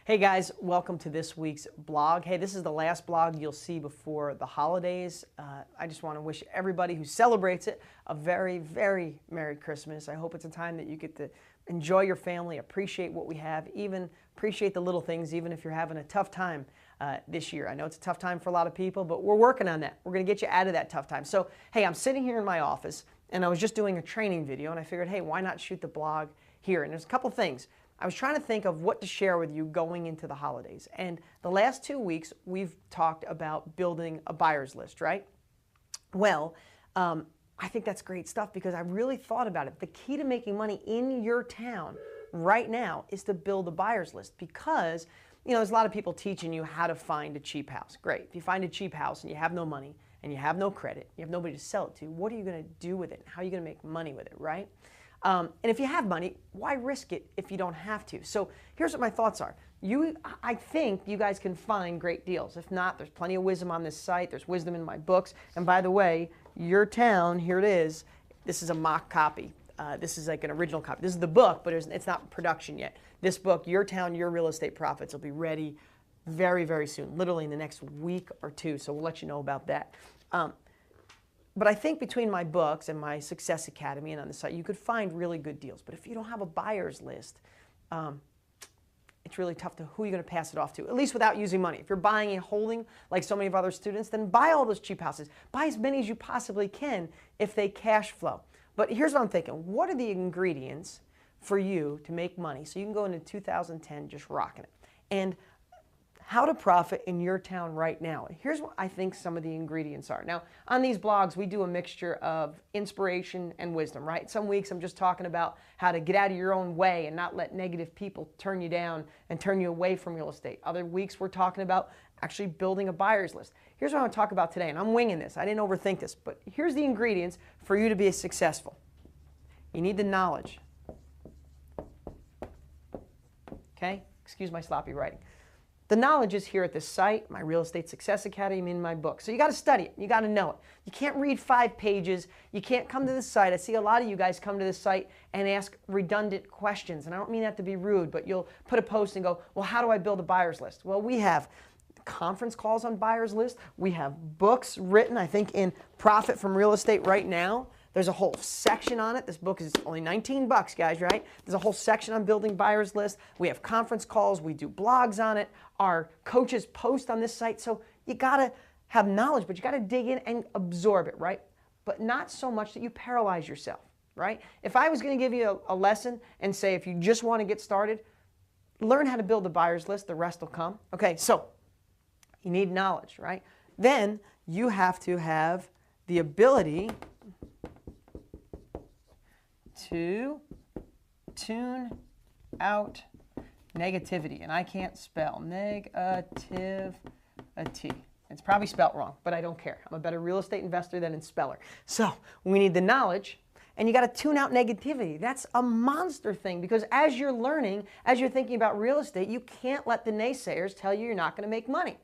Hey guys, welcome to this week's blog. Hey, this is the last blog you'll see before the holidays. I just want to wish everybody who celebrates it a very, very Merry Christmas. I hope it's a time that you get to enjoy your family, appreciate what we have, even appreciate the little things, even if you're having a tough time this year. I know it's a tough time for a lot of people, but we're working on that. We're going to get you out of that tough time. So, hey, I'm sitting here in my office, and I was just doing a training video, and I figured, hey, why not shoot the blog here? And there's a couple things. I was trying to think of what to share with you going into the holidays. And the last 2 weeks, we've talked about building a buyer's list, right? Well, I think that's great stuff because I really thought about it. The key to making money in your town right now is to build a buyer's list because, there's a lot of people teaching you how to find a cheap house. Great. If you find a cheap house and you have no money and you have no credit, you have nobody to sell it to, what are you going to do with it? How are you going to make money with it, right? And if you have money, why risk it if you don't have to? So here's what my thoughts are. I think you guys can find great deals. If not, there's plenty of wisdom on this site. There's wisdom in my books. And by the way, your town, here it is. This is a mock copy. This is like an original copy. This is the book, but it's not production yet. This book, Your Town, Your Real Estate Profits, will be ready very, very soon, literally in the next week or two. So we'll let you know about that. But I think between my books and my Success Academy and on the site, you could find really good deals. But if you don't have a buyer's list, it's really tough to who are you going to pass it off to, at least without using money. If you're buying and holding like so many of other students, then buy all those cheap houses. Buy as many as you possibly can if they cash flow. But here's what I'm thinking. What are the ingredients for you to make money so you can go into 2010 just rocking it? And how to profit in your town right now. Here's what I think some of the ingredients are. Now, on these blogs, we do a mixture of inspiration and wisdom, right? Some weeks I'm just talking about how to get out of your own way and not let negative people turn you down and turn you away from real estate. Other weeks we're talking about actually building a buyer's list. Here's what I want to talk about today, and I'm winging this. I didn't overthink this, but here's the ingredients for you to be successful. You need the knowledge. Okay? Excuse my sloppy writing. The knowledge is here at this site, my Real Estate Success Academy, in my book. So you got to study it. You got to know it. You can't read 5 pages. You can't come to this site. I see a lot of you guys come to this site and ask redundant questions. And I don't mean that to be rude, but you'll put a post and go, well, how do I build a buyer's list? Well, we have conference calls on buyer's list. We have books written, I think, in Profit from Real Estate right now. There's a whole section on it. This book is only 19 bucks, guys, right? There's a whole section on building buyer's list. We have conference calls. We do blogs on it. Our coaches post on this site. So you got to have knowledge, but you got to dig in and absorb it, right? But not so much that you paralyze yourself, right? If I was going to give you a lesson and say if you just want to get started, learn how to build a buyer's list. The rest will come. Okay, so you need knowledge, right? Then you have to have the ability to tune out negativity. And I can't spell negativity. It's probably spelt wrong, but I don't care. I'm a better real estate investor than a speller. So we need the knowledge, and you got to tune out negativity. That's a monster thing because as you're learning, as you're thinking about real estate, you can't let the naysayers tell you you're not going to make money.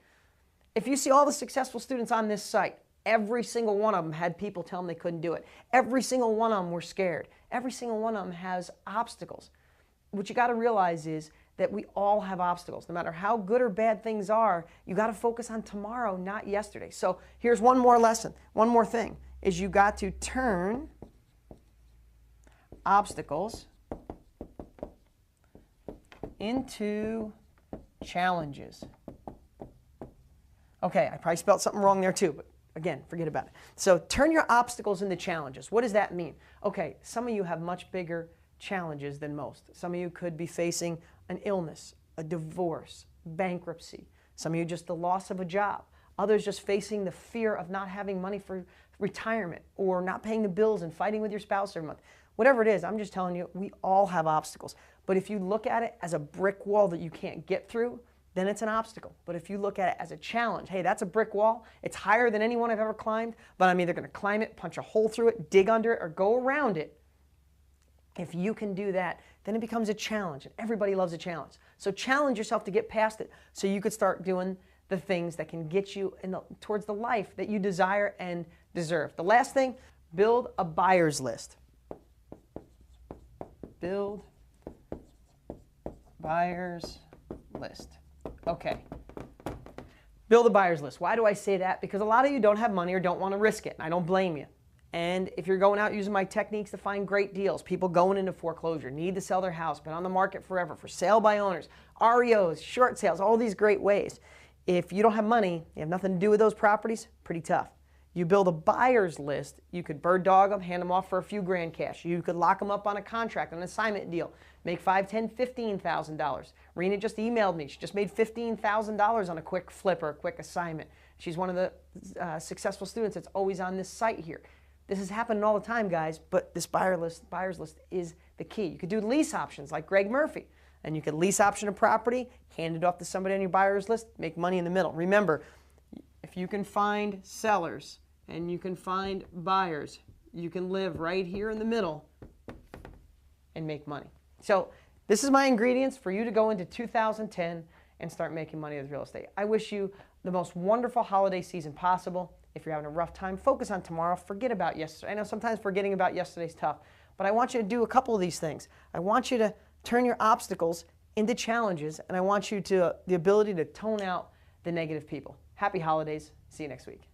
If you see all the successful students on this site, every single one of them had people tell them they couldn't do it. Every single one of them were scared. Every single one of them has obstacles. What you got to realize is that we all have obstacles. No matter how good or bad things are, you got to focus on tomorrow, not yesterday. So here's one more lesson. One more thing is you got to turn obstacles into challenges. Okay, I probably spelled something wrong there too, but again, forget about it. So turn your obstacles into challenges. What does that mean? Okay, some of you have much bigger challenges than most. Some of you could be facing an illness, a divorce, bankruptcy. Some of you just the loss of a job. Others just facing the fear of not having money for retirement or not paying the bills and fighting with your spouse every month. Whatever it is, I'm just telling you, we all have obstacles. But if you look at it as a brick wall that you can't get through, then it's an obstacle. But if you look at it as a challenge, hey, that's a brick wall. It's higher than any one I've ever climbed, but I'm either going to climb it, punch a hole through it, dig under it, or go around it. If you can do that, then it becomes a challenge, and everybody loves a challenge. So challenge yourself to get past it so you could start doing the things that can get you towards the life that you desire and deserve. The last thing, build a buyer's list. Build buyer's list. Okay. Build a buyer's list. Why do I say that? Because a lot of you don't have money or don't want to risk it. I don't blame you. And if you're going out using my techniques to find great deals, people going into foreclosure, need to sell their house, been on the market forever, for sale by owners, REOs, short sales, all these great ways. If you don't have money, you have nothing to do with those properties, pretty tough. You build a buyer's list, you could bird dog them, hand them off for a few grand cash. You could lock them up on a contract, an assignment deal, make $5,000, $10,000, $15,000. Rena just emailed me. She just made $15,000 on a quick flip or a quick assignment. She's one of the successful students that's always on this site here. This is happening all the time, guys, but this buyer's list is the key. You could do lease options like Greg Murphy, and you could lease option a property, hand it off to somebody on your buyer's list, make money in the middle. Remember, if you can find sellers and you can find buyers, you can live right here in the middle and make money. So this is my ingredients for you to go into 2010 and start making money with real estate. I wish you the most wonderful holiday season possible. If you're having a rough time, focus on tomorrow. Forget about yesterday. I know sometimes forgetting about yesterday is tough, but I want you to do a couple of these things. I want you to turn your obstacles into challenges, and I want you to the ability to tone out the negative people. Happy holidays. See you next week.